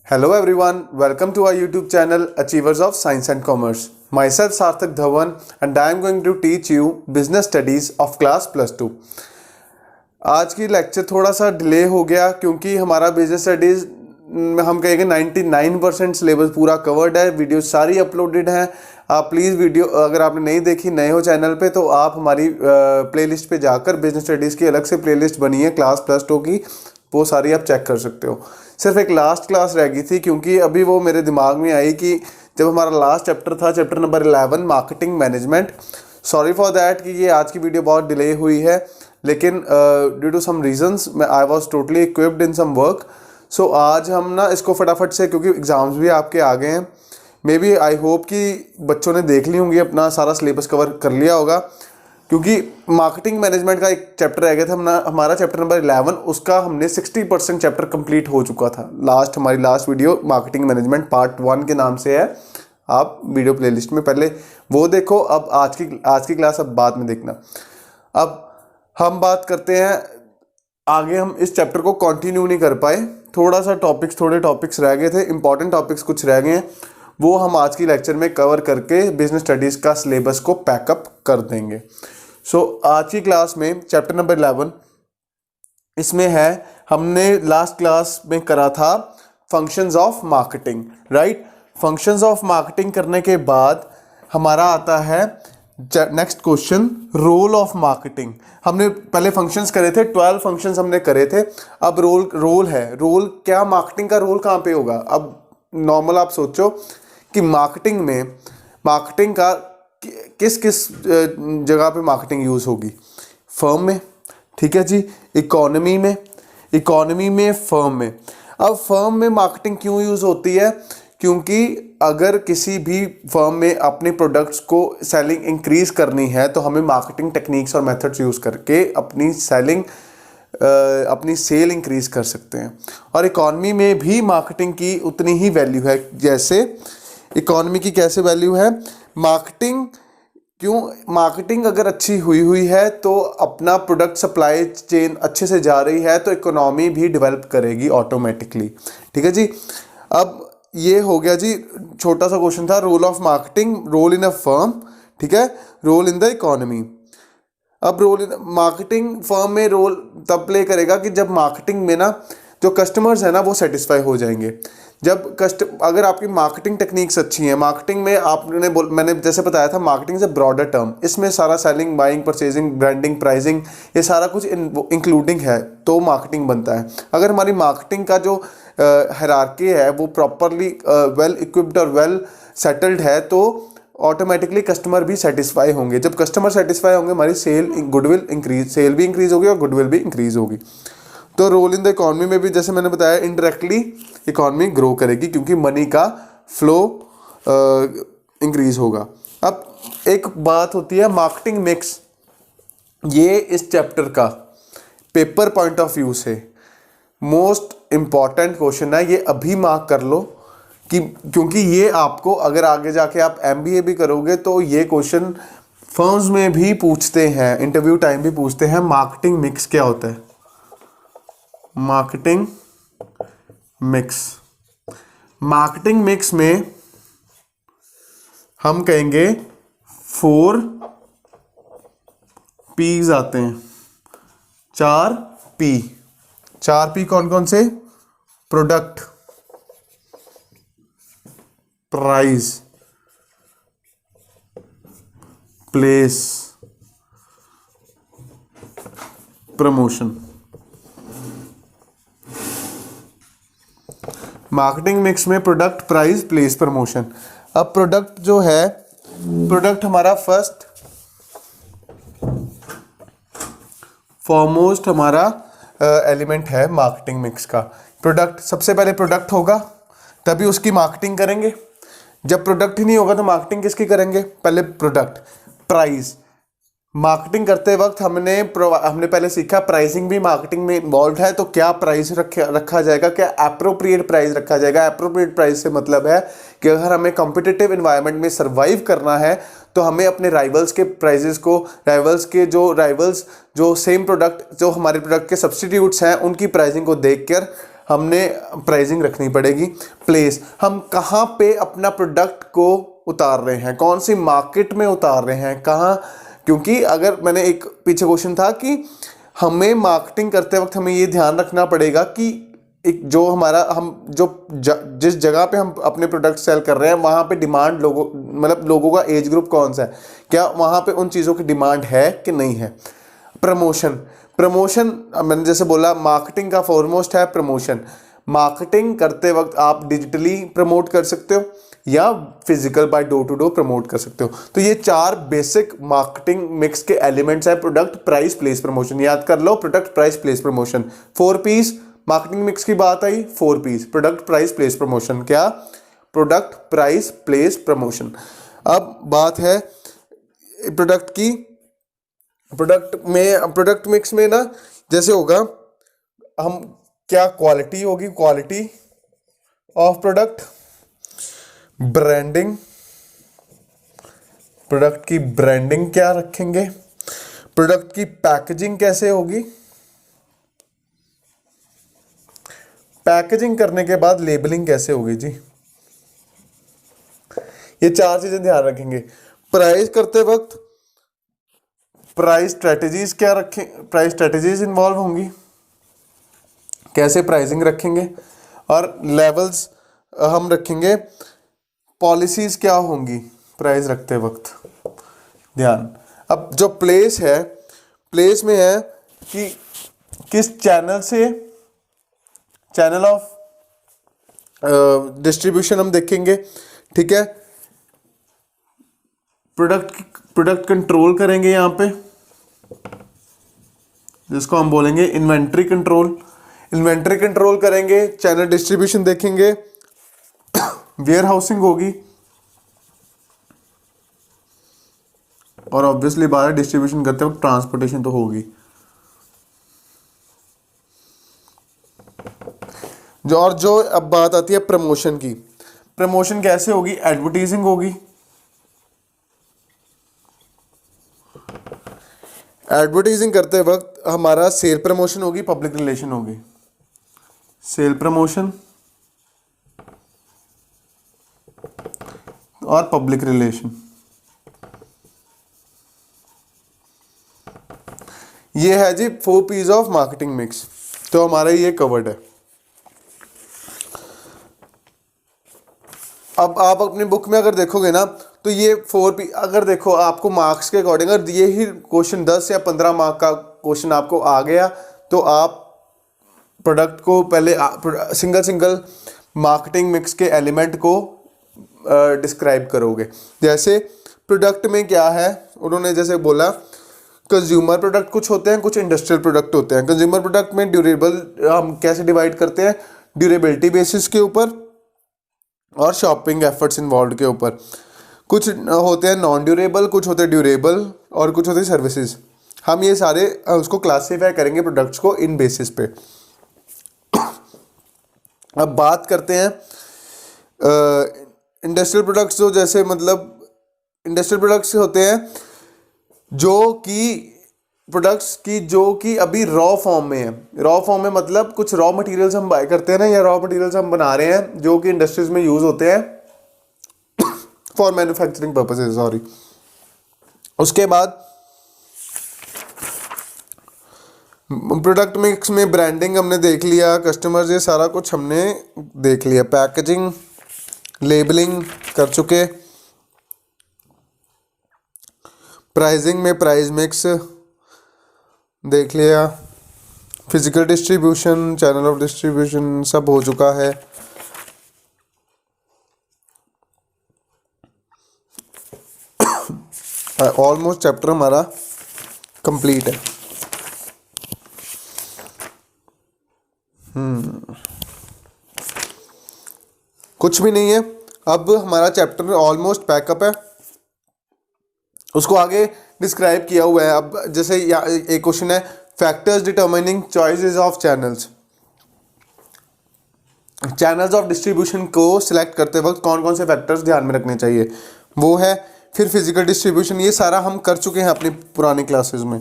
Hello everyone, welcome to our YouTube channel Achievers of Science and Commerce. Myself Sarthak Dhawan and I am going to teach you Business Studies of Class +2. आज की lecture थोड़ा सा delay हो गया क्योंकि हमारा business studies हम कहेंगे 99% सिलेबस पूरा कवर्ड है, वीडियो सारी अपलोडेड हैं। आप प्लीज़ वीडियो अगर आपने नहीं देखी, नए हो चैनल पे, तो आप हमारी प्लेलिस्ट पे जाकर बिजनेस स्टडीज़ की अलग से प्लेलिस्ट बनी है क्लास +2 की, वो सारी आप चेक कर सकते हो। सिर्फ एक लास्ट क्लास रह गई थी क्योंकि अभी वो मेरे दिमाग में आई कि जब हमारा लास्ट चैप्टर था, chapter number 11 marketing management. Sorry for that कि ये आज की वीडियो बहुत डिले हुई है, लेकिन due to some reasons I was totally equipped in some work. So आज हम ना इसको फटाफट से, क्योंकि एग्ज़ाम्स भी आपके आ गए हैं, मे बी आई होप कि बच्चों ने देख ली होंगी, अपना सारा सिलेबस कवर कर लिया होगा, क्योंकि मार्केटिंग मैनेजमेंट का एक चैप्टर रह गया था हमारा चैप्टर नंबर 11, उसका हमने 60% चैप्टर कंप्लीट हो चुका था। हमारी last video marketing management part 1 के नाम से है, आप वीडियो प्लेलिस्ट में पहले वो देखो। अब आज की क्लास अब बाद में देखना। अब हम बात करते हैं आगे। हम इस चैप्टर को कंटिन्यू नहीं कर पाए, थोड़े टॉपिक्स रह गए थे, इंपॉर्टेंट टॉपिक्स कुछ रह गए हैं, वो हम आज की लेक्चर में कवर करके बिजनेस स्टडीज़ का सिलेबस को पैकअप कर देंगे। सो आज की क्लास में चैप्टर नंबर 11 इसमें है, हमने लास्ट क्लास में करा था functions of marketing, right. Functions of marketing करने के बाद हमारा आता है next question, role of marketing. हमने पहले फंक्शंस करे थे, 12 फंक्शंस हमने करे थे। अब रोल है, रोल क्या, मार्केटिंग का रोल कहाँ पे होगा। अब नॉर्मल आप सोचो कि मार्केटिंग का किस जगह पे मार्केटिंग यूज़ होगी। फर्म में, ठीक है जी, इकोनॉमी में, फर्म में। अब फर्म में मार्केटिंग क्यों यूज़ होती है, क्योंकि अगर किसी भी फर्म में अपने प्रोडक्ट्स को सेलिंग इंक्रीज़ करनी है तो हमें मार्केटिंग टेक्निक्स और मेथड्स यूज़ करके अपनी सेल इंक्रीज़ कर सकते हैं। और इकॉनमी में भी मार्केटिंग की उतनी ही वैल्यू है, जैसे इकॉनमी की कैसे वैल्यू है। मार्केटिंग अगर अच्छी हुई है तो अपना प्रोडक्ट सप्लाई चेन अच्छे से जा रही है तो इकोनॉमी भी डेवलप करेगी ऑटोमेटिकली, ठीक है जी। अब ये हो गया जी, छोटा सा क्वेश्चन था, role of marketing, role in a firm, ठीक है, रोल इन द इकोनॉमी। अब मार्केटिंग फर्म में रोल तब प्ले करेगा कि जब मार्केटिंग में ना जो कस्टमर्स हैं ना वो सेटिस्फाई हो जाएंगे। अगर आपकी मार्केटिंग टेक्निक्स अच्छी हैं, मार्केटिंग में मैंने जैसे बताया था, मार्केटिंग से ब्रॉडर टर्म, इसमें सारा selling, buying, purchasing, branding, pricing, ये सारा कुछ इंक्लूडिंग है तो मार्केटिंग बनता है। अगर हमारी मार्केटिंग का जो हायरार्की है वो प्रॉपरली वेल इक्विप्ड और वेल सेटल्ड है तो ऑटोमेटिकली कस्टमर भी सेटिस्फाई होंगे। जब कस्टमर सेटिस्फाई होंगे, हमारी सेल भी इंक्रीज होगी और गुडविल भी इंक्रीज होगी। तो रोल इन द इकोनॉमी में भी जैसे मैंने बताया, इनडायरेक्टली इकोनॉमी ग्रो करेगी क्योंकि मनी का फ्लो इंक्रीज होगा। अब एक बात होती है मार्केटिंग मिक्स, ये इस चैप्टर का पेपर पॉइंट ऑफ व्यू से मोस्ट इम्पॉर्टेंट क्वेश्चन है। ये अभी मार्क कर लो क्योंकि ये आपको अगर आगे जाके आप MBA भी करोगे तो ये क्वेश्चन फर्म्स में भी पूछते हैं, इंटरव्यू टाइम भी पूछते हैं। मार्केटिंग मिक्स क्या होता है, मार्केटिंग मिक्स में हम कहेंगे 4 P's आते हैं, 4 P कौन कौन से, product, price, place, promotion. Marketing mix में प्रोडक्ट, प्राइस, प्लेस, प्रमोशन। अब प्रोडक्ट जो है, प्रोडक्ट हमारा फर्स्ट फॉरमोस्ट हमारा एलिमेंट है मार्केटिंग मिक्स का। प्रोडक्ट, सबसे पहले प्रोडक्ट होगा तभी उसकी मार्केटिंग करेंगे। जब प्रोडक्ट ही नहीं होगा तो मार्केटिंग किसकी करेंगे, पहले प्रोडक्ट। प्राइस, मार्केटिंग करते वक्त हमने पहले सीखा प्राइसिंग भी मार्केटिंग में इन्वॉल्व है, तो क्या प्राइस रखा जाएगा, क्या एप्रोप्रिएट प्राइस रखा जाएगा। एप्रोप्रिएट प्राइस से मतलब है कि अगर हमें कॉम्पिटिटिव इन्वायरमेंट में सर्वाइव करना है तो हमें अपने राइवल्स के प्राइजेस को, राइवल्स जो सेम प्रोडक्ट, जो हमारे प्रोडक्ट के सब्स्टिट्यूट्स हैं, उनकी प्राइसिंग को देखकर हमने प्राइसिंग रखनी पड़ेगी। प्लेस, हम कहाँ पे अपना प्रोडक्ट को उतार रहे हैं, कौन सी मार्केट में उतार रहे हैं, कहाँ, क्योंकि अगर मैंने एक पीछे क्वेश्चन था कि हमें मार्केटिंग करते वक्त हमें ये ध्यान रखना पड़ेगा कि एक जो हमारा जिस जगह पे हम अपने प्रोडक्ट सेल कर रहे हैं वहाँ पे डिमांड लोगों का एज ग्रुप कौन सा है, क्या वहाँ पे उन चीज़ों की डिमांड है कि नहीं है। प्रमोशन मैंने जैसे बोला मार्केटिंग का फॉरमोस्ट है प्रमोशन। मार्केटिंग करते वक्त आप डिजिटली प्रमोट कर सकते हो या physical by door to door promote कर सकते हो। तो ये 4 बेसिक मार्केटिंग मिक्स के एलिमेंट्स है, प्रोडक्ट, प्राइस, प्लेस, प्रमोशन। याद कर लो, product, price, place, promotion. 4 Ps marketing mix की बात आई, 4 Ps product, price, place, promotion. क्या? Product, price, place, promotion. अब बात है प्रोडक्ट की। प्रोडक्ट मिक्स में ना जैसे होगा, हम क्या क्वालिटी होगी, quality of product, branding, product की ब्रांडिंग क्या रखेंगे, प्रोडक्ट की पैकेजिंग कैसे होगी, पैकेजिंग करने के बाद लेबलिंग कैसे होगी जी। ये 4 चीजें ध्यान रखेंगे। प्राइस करते वक्त प्राइस स्ट्रेटजीज क्या रखें, प्राइस स्ट्रेटजीज इन्वॉल्व होंगी, कैसे प्राइसिंग रखेंगे, और लेवल्स हम रखेंगे, पॉलिसीज क्या होंगी प्राइस रखते वक्त, ध्यान। अब जो प्लेस है, प्लेस में है कि किस चैनल से, चैनल ऑफ डिस्ट्रीब्यूशन हम देखेंगे, ठीक है। प्रोडक्ट कंट्रोल करेंगे यहाँ पे, जिसको हम बोलेंगे इन्वेंट्री कंट्रोल। इन्वेंट्री कंट्रोल करेंगे, चैनल डिस्ट्रीब्यूशन देखेंगे, वेयर हाउसिंग होगी, और ऑब्वियसली बाहर डिस्ट्रीब्यूशन करते वक्त ट्रांसपोर्टेशन तो होगी। जो अब बात आती है प्रमोशन की। प्रमोशन कैसे होगी? एडवर्टाइजिंग होगी, एडवर्टाइजिंग करते वक्त हमारा सेल प्रमोशन होगी, पब्लिक रिलेशन होगी। सेल प्रमोशन और पब्लिक रिलेशन, ये है जी 4 पीस ऑफ मार्केटिंग मिक्स। तो हमारा ये कवर्ड है। अब आप अपनी बुक में अगर देखोगे ना तो ये 4 पी, अगर देखो आपको मार्क्स के अकॉर्डिंग अगर ये ही क्वेश्चन 10 या 15 मार्क का क्वेश्चन आपको आ गया तो आप प्रोडक्ट को पहले सिंगल मार्केटिंग मिक्स के एलिमेंट को डिस्क्राइब करोगे। जैसे प्रोडक्ट में क्या है, उन्होंने जैसे बोला कंज्यूमर प्रोडक्ट कुछ होते हैं, कुछ इंडस्ट्रियल प्रोडक्ट होते हैं। कंज्यूमर प्रोडक्ट में ड्यूरेबल हम कैसे डिवाइड करते हैं, ड्यूरेबिलिटी बेसिस के ऊपर और शॉपिंग एफर्ट्स इन्वॉल्व के ऊपर। कुछ होते हैं नॉन ड्यूरेबल, कुछ होते हैं ड्यूरेबल, और कुछ होते हैं सर्विसेज। हम ये सारे उसको क्लासीफाई करेंगे प्रोडक्ट्स को इन बेसिस पे। अब बात करते हैं इंडस्ट्रियल प्रोडक्ट्स, जो जैसे मतलब इंडस्ट्रियल प्रोडक्ट्स होते हैं जो कि अभी रॉ फॉर्म में है। रॉ फॉर्म में मतलब कुछ रॉ मटेरियल्स हम बाय करते हैं ना, या रॉ मटेरियल्स हम बना रहे हैं जो कि इंडस्ट्रीज में यूज होते हैं फॉर मैन्युफैक्चरिंग पर्पसेस, सॉरी। उसके बाद प्रोडक्ट मिक्स में ब्रांडिंग हमने देख लिया, कस्टमर्स, ये सारा कुछ हमने देख लिया। पैकेजिंग, लेबलिंग कर चुके। प्राइसिंग में प्राइस मिक्स देख लिया। Physical distribution, channel of distribution सब हो चुका है। ऑलमोस्ट चैप्टर हमारा कंप्लीट है। कुछ भी नहीं है, अब हमारा चैप्टर ऑलमोस्ट पैकअप है। उसको आगे डिस्क्राइब किया हुआ है। अब जैसे एक क्वेश्चन है, factors determining choices of channels. Channels of distribution को सिलेक्ट करते वक्त कौन कौन से फैक्टर्स ध्यान में रखने चाहिए, वो है। फिर फिजिकल डिस्ट्रीब्यूशन, ये सारा हम कर चुके हैं अपनी पुरानी क्लासेस में।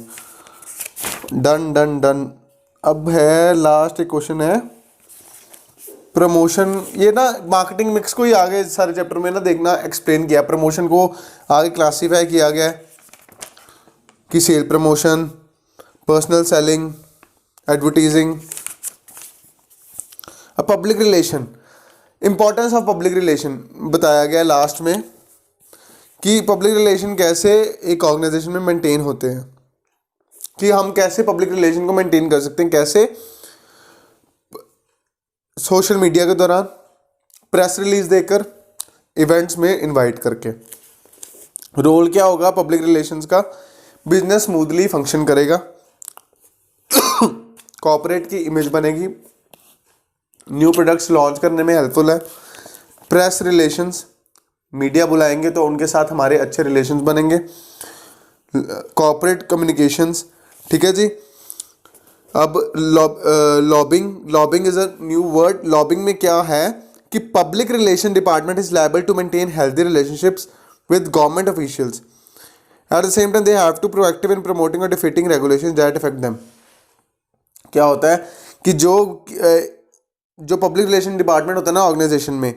Done done done. अब है लास्ट एक क्वेश्चन है, प्रमोशन, ये ना मार्केटिंग मिक्स को ही आगे सारे चैप्टर में ना देखना एक्सप्लेन किया। प्रमोशन को आगे क्लासीफाई किया गया है कि sale promotion, personal selling, advertising. अब public relation, importance of public relation बताया गया लास्ट में कि पब्लिक रिलेशन कैसे एक ऑर्गेनाइजेशन में मेंटेन होते हैं, कि हम कैसे पब्लिक रिलेशन को मेंटेन कर सकते हैं, कैसे सोशल मीडिया के दौरान, प्रेस रिलीज देकर, इवेंट्स में इनवाइट करके। रोल क्या होगा पब्लिक रिलेशंस का, बिजनेस स्मूथली फंक्शन करेगा, कॉर्पोरेट की इमेज बनेगी, न्यू प्रोडक्ट्स लॉन्च करने में हेल्पफुल है। प्रेस रिलेशंस, मीडिया बुलाएंगे तो उनके साथ हमारे अच्छे रिलेशंस बनेंगे। कॉर्पोरेट कम्युनिकेशंस, ठीक है जी। अब lobbying is a new word. Lobbying में क्या है कि public relation department is liable to maintain healthy relationships with government officials. At the same time they have to proactive in promoting और defeating regulations that affect them. क्या होता है कि जो पब्लिक रिलेशन डिपार्टमेंट होता है ना ऑर्गेनाइजेशन में,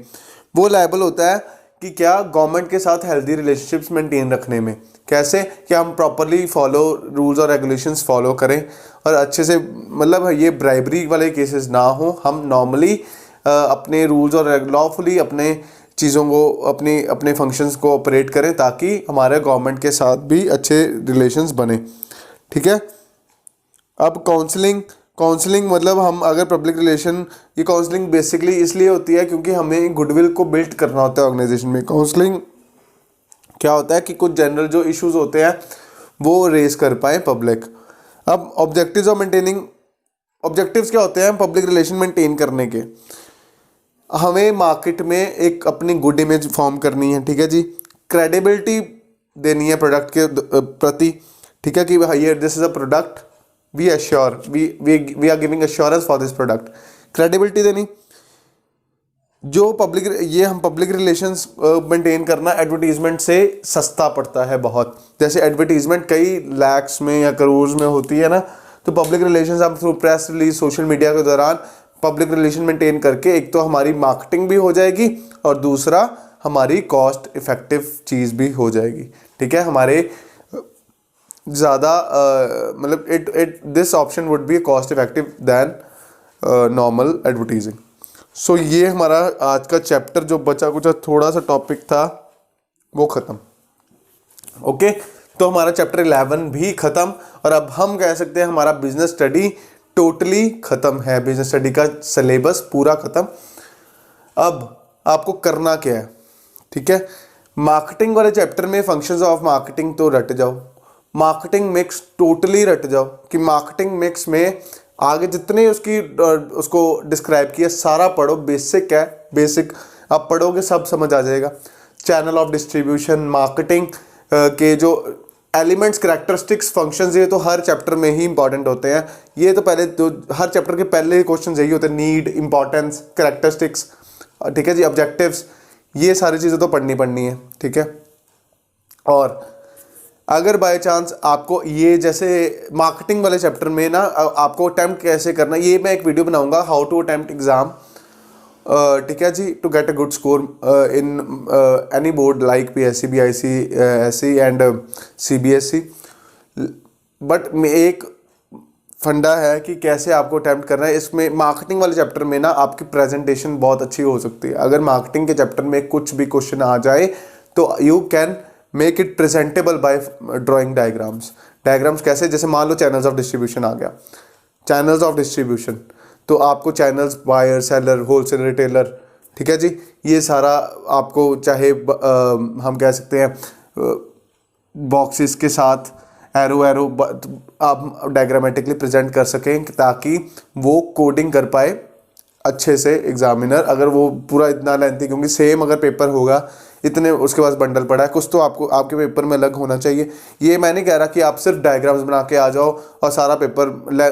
वो लायबल होता है कि क्या गवर्नमेंट के साथ हेल्दी रिलेशनशिप्स मेंटेन रखने में। कैसे कि हम प्रॉपरली फॉलो रूल्स और रेगुलेशंस फॉलो करें और अच्छे से, मतलब ये ब्राइबरी वाले केसेस ना हो, हम नॉर्मली अपने रूल्स और लॉफुली अपने चीज़ों को अपने फंक्शंस को ऑपरेट करें ताकि हमारे गवर्नमेंट के साथ भी अच्छे रिलेशंस बने, ठीक है। अब काउंसलिंग मतलब हम अगर पब्लिक रिलेशन, ये काउंसलिंग बेसिकली इसलिए होती है क्योंकि हमें गुडविल को बिल्ड करना होता है ऑर्गेनाइजेशन में। काउंसलिंग क्या होता है कि कुछ जनरल जो इश्यूज होते हैं वो रेज कर पाए पब्लिक। अब ऑब्जेक्टिव्स ऑफ मेंटेनिंग, ऑब्जेक्टिव्स क्या होते हैं पब्लिक रिलेशन मेंटेन करने के। हमें मार्केट में एक अपनी गुड इमेज फॉर्म करनी है, ठीक है जी। क्रेडिबिलिटी देनी है प्रोडक्ट के प्रति, ठीक है कि भाई this is a product, we assure, we are giving assurance for this product, credibility देनी। हम पब्लिक रिलेशंस मेंटेन करना एडवर्टीजमेंट से सस्ता पड़ता है बहुत। जैसे एडवर्टीजमेंट कई लैक्स में या करोड़ में होती है ना, तो पब्लिक रिलेशंस हम through press release, social media के दौरान पब्लिक रिलेशन मेंटेन करके एक तो हमारी मार्केटिंग भी हो जाएगी और दूसरा हमारी कॉस्ट इफेक्टिव चीज़ भी हो जाएगी, ठीक है। हमारे ज़्यादा मतलब this option would be cost effective than normal advertising. So ये हमारा आज का चैप्टर जो बचा कुछ थोड़ा सा टॉपिक था वो ख़त्म। ओके, तो हमारा चैप्टर 11 भी ख़त्म और अब हम कह सकते हैं हमारा बिजनेस स्टडी टोटली ख़त्म है। बिजनेस स्टडी का सिलेबस पूरा ख़त्म। अब आपको करना क्या है, ठीक है। मार्केटिंग वाले चैप्टर में फंक्शंस ऑफ मार्केटिंग तो रट जाओ, मार्केटिंग मिक्स टोटली रट जाओ कि मार्केटिंग मिक्स में आगे जितने उसको डिस्क्राइब किया सारा पढ़ो। बेसिक है, बेसिक आप पढ़ोगे सब समझ आ जाएगा। चैनल ऑफ डिस्ट्रीब्यूशन, मार्केटिंग के जो एलिमेंट्स, कैरेक्टरिस्टिक्स, फंक्शंस, ये तो हर चैप्टर में ही इंपॉर्टेंट होते हैं। ये तो पहले तो हर चैप्टर के पहले क्वेश्चन यही होते हैं, नीड, इंपॉर्टेंस, कैरेक्टरिस्टिक्स, ठीक है जी, ऑब्जेक्टिव्स, ये सारी चीज़ें तो पढ़नी है, ठीक है। और अगर बाय चांस आपको ये जैसे मार्केटिंग वाले चैप्टर में ना आपको अटैम्प्ट कैसे करना, ये मैं एक वीडियो बनाऊंगा, हाउ टू अटैम्प्ट एग्जाम, ठीक है जी, to get a good score in any board like PSC, BIC, SC and CBSE। But एक फंडा है कि कैसे आपको अटैम्प्ट करना है। इसमें मार्केटिंग वाले चैप्टर में ना आपकी प्रेजेंटेशन बहुत अच्छी हो सकती है। अगर मार्केटिंग के चैप्टर में कुछ भी क्वेश्चन आ जाए तो you can make it presentable by drawing diagrams. Diagrams कैसे, जैसे मान लो चैनल्स ऑफ डिस्ट्रीब्यूशन आ गया, चैनल्स ऑफ डिस्ट्रीब्यूशन, तो आपको channels buyer, seller, wholesale, retailer, ठीक है जी, ये सारा आपको चाहे हम कह सकते हैं बॉक्सेस के साथ एरो आप डायग्रामेटिकली प्रेजेंट कर सकें ताकि वो कोडिंग कर पाए अच्छे से एग्जामिनर। अगर वो पूरा इतना लेंथी, क्योंकि सेम अगर पेपर होगा, इतने उसके पास बंडल पड़ा है, कुछ तो आपको आपके पेपर में अलग होना चाहिए। ये मैं नहीं कह रहा कि आप सिर्फ डायग्राम्स बना के आ जाओ और सारा पेपर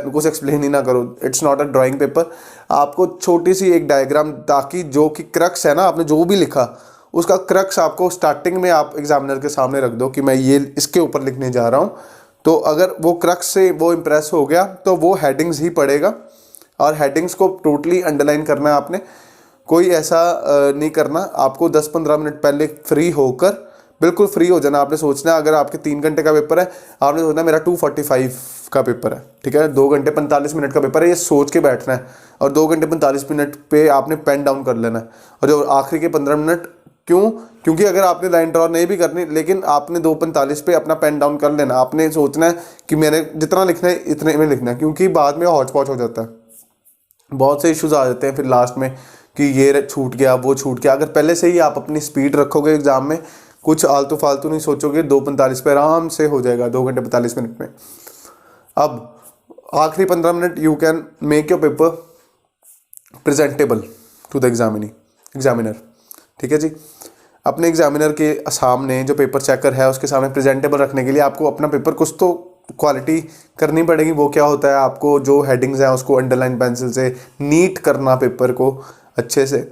कुछ एक्सप्लेन ही ना करो। It's not a drawing paper. आपको छोटी सी एक डायग्राम, ताकि जो कि क्रक्स है ना, आपने जो भी लिखा उसका क्रक्स आपको स्टार्टिंग में आप एग्जामिनर के सामने रख दो कि मैं ये इसके ऊपर लिखने जा रहा हूँ। तो अगर वो क्रक्स से वो इम्प्रेस हो गया तो वो हेडिंग्स ही पढ़ेगा और हेडिंग्स को टोटली अंडरलाइन करना है आपने। कोई ऐसा नहीं करना। आपको 10-15 मिनट पहले फ्री होकर, बिल्कुल फ्री हो जाना। आपने सोचना है अगर आपके 3 घंटे का पेपर है, आपने सोचना मेरा 2:45 का पेपर है, ठीक है, 2 घंटे 45 मिनट का पेपर है, ये सोच के बैठना है। और 2 घंटे 45 मिनट पे आपने पेन डाउन कर लेना है। और जो आखिरी के 15 मिनट, क्यों? क्योंकि अगर आपने लाइन ड्रॉ नहीं भी करनी, लेकिन आपने 2:45 पे अपना पेन डाउन कर लेना। आपने सोचना है कि मैंने जितना लिखना है इतने में लिखना है, क्योंकि बाद में हौच पौच हो जाता है, बहुत से इश्यूज आ जाते हैं फिर लास्ट में कि ये छूट गया, वो छूट गया। अगर पहले से ही आप अपनी स्पीड रखोगे एग्जाम में, कुछ आलतू फालतू नहीं सोचोगे, 2:45 पे आराम से हो जाएगा, 2 घंटे 45 मिनट में। अब आखिरी 15 minute you can make your paper presentable to the examiner, ठीक है जी। अपने एग्जामिनर के सामने, जो पेपर चेकर है उसके सामने प्रेजेंटेबल रखने के लिए आपको अपना पेपर कुछ तो क्वालिटी करनी पड़ेगी। वो क्या होता है, आपको जो हेडिंग्स हैं उसको अंडरलाइन पेंसिल से नीट करना, पेपर को अच्छे से,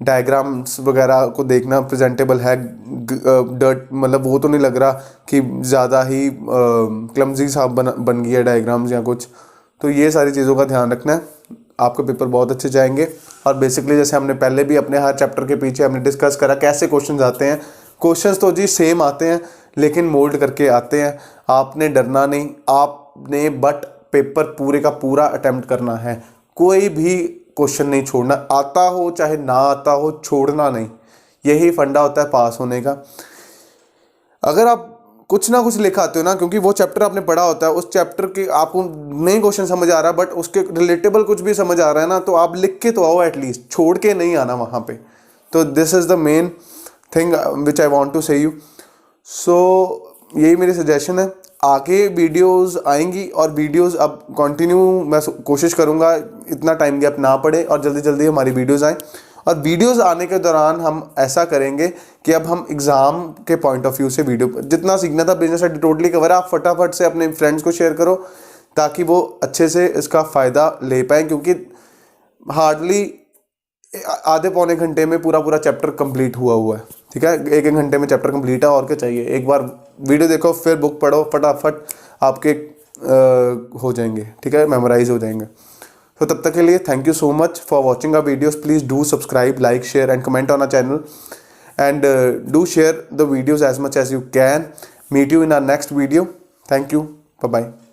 डायग्राम्स वगैरह को देखना प्रेजेंटेबल है, डर्ट मतलब वो तो नहीं लग रहा कि ज़्यादा ही क्लमजी सा बन गया डायग्राम्स या कुछ। तो ये सारी चीज़ों का ध्यान रखना है, आपके पेपर बहुत अच्छे जाएंगे। और बेसिकली जैसे हमने पहले भी अपने हर चैप्टर के पीछे हमने डिस्कस करा कैसे क्वेश्चंस आते हैं। क्वेश्चंस तो जी सेम आते हैं, लेकिन मोल्ड करके आते हैं। आपने डरना नहीं, आपने बट पेपर पूरे का पूरा अटेम्प्ट करना है। कोई भी क्वेश्चन नहीं छोड़ना, आता हो चाहे ना आता हो, छोड़ना नहीं। यही फंडा होता है पास होने का। अगर आप कुछ ना कुछ लिख आते हो ना, क्योंकि वो चैप्टर आपने पढ़ा होता है, उस चैप्टर के आपको नहीं क्वेश्चन समझ आ रहा बट उसके रिलेटेबल कुछ भी समझ आ रहा है ना, तो आप लिख के तो आओ एटलीस्ट, छोड़ के नहीं आना वहाँ पे। तो this is the main thing which I want to say you. So यही मेरी सजेशन है। आगे वीडियोस आएंगी और वीडियोस अब कंटिन्यू मैं कोशिश करूँगा इतना टाइम गैप ना पड़े और जल्दी जल्दी हमारी वीडियोस आएँ। और वीडियोस आने के दौरान हम ऐसा करेंगे कि अब हम एग्ज़ाम के पॉइंट ऑफ व्यू से वीडियो, जितना सीखना था बिजनेस स्टडी टोटली कवर है, आप फटाफट से अपने फ्रेंड्स को शेयर करो ताकि वो अच्छे से इसका फ़ायदा ले पाएँ। क्योंकि हार्डली आधे पौने घंटे में पूरा चैप्टर कंप्लीट हुआ है, ठीक है, 1 घंटे में चैप्टर कंप्लीट है, और क्या चाहिए। एक बार वीडियो देखो, फिर बुक पढ़ो, फटाफट आपके हो जाएंगे, ठीक है, मेमोराइज हो जाएंगे। तो तब तक के लिए thank you so much for watching our videos. Please do subscribe, like, share and comment on our channel, and do share the videos as much as you can. Meet you in our next video. Thank you. Bye bye.